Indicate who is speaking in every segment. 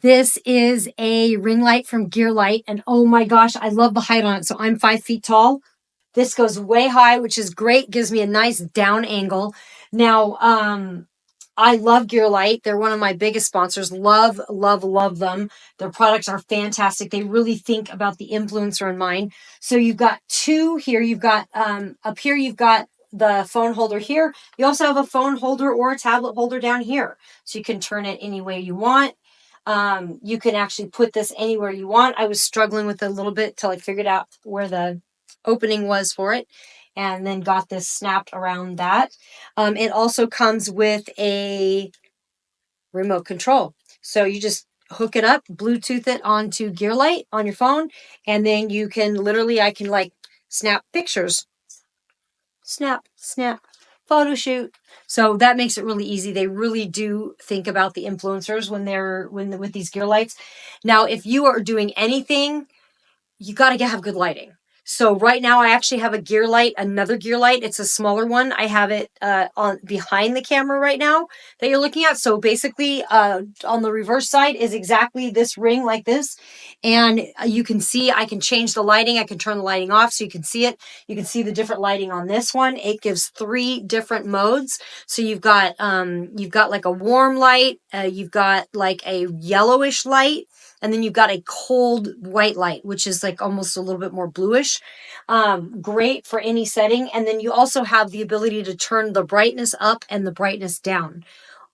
Speaker 1: This is a ring light from GearLight, and oh my gosh, I love the height on it. So I'm 5 feet tall. This goes way high, which is great. Gives me a nice down angle. Now, I love GearLight. They're one of my biggest sponsors. Love, love, love them. Their products are fantastic. They really think about the influencer in mind. So you've got two here. You've got up here, you've got the phone holder here. You also have a phone holder or a tablet holder down here. So you can turn it any way you want. You can actually put this anywhere you want. I was struggling with it a little bit till I figured out where the opening was for it, and then got this snapped around that. It also comes with a remote control. So you just hook it up, Bluetooth it onto GearLight on your phone, and then you can literally, I can like snap pictures. Snap, snap, photo shoot. So that makes it really easy. They really do think about the influencers with these gear lights. Now, if you are doing anything, you got to have good lighting. So right now I actually have a gear light, another gear light. It's a smaller one. I have it on behind the camera right now that you're looking at. So basically on the reverse side is exactly this ring like this. And you can see, I can change the lighting. I can turn the lighting off so you can see it. You can see the different lighting on this one. It gives 3 different modes. So you've got like a warm light. You've got like a yellowish light. And then you've got a cold white light, which is like almost a little bit more bluish. Great for any setting. And then you also have the ability to turn the brightness up and the brightness down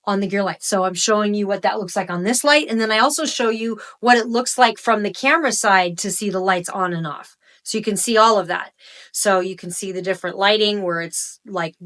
Speaker 1: on the gear light. So I'm showing you what that looks like on this light. And then I also show you what it looks like from the camera side to see the lights on and off. So you can see all of that. So you can see the different lighting where it's like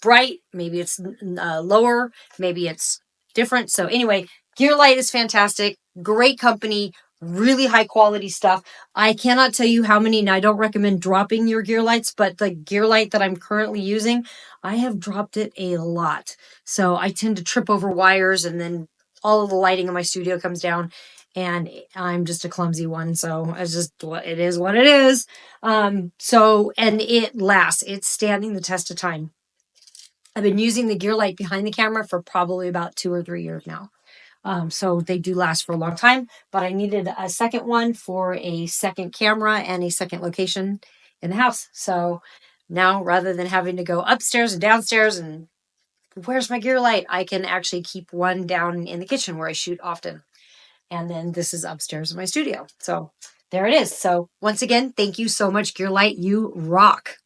Speaker 1: bright, maybe it's lower, maybe it's different. So anyway, GearLight is fantastic. Great company, really high quality stuff. I cannot tell you how many, and I don't recommend dropping your gear lights, but the gear light that I'm currently using, I have dropped it a lot. So I tend to trip over wires, and then all of the lighting in my studio comes down, and I'm just a clumsy one. So it's just, it is what it is. And it lasts. It's standing the test of time. I've been using the gear light behind the camera for probably about 2 or 3 years now. So they do last for a long time, but I needed a second one for a second camera and a second location in the house. So now, rather than having to go upstairs and downstairs and where's my gear light, I can actually keep one down in the kitchen where I shoot often. And then this is upstairs in my studio. So there it is. So once again, thank you so much, GearLight. You rock.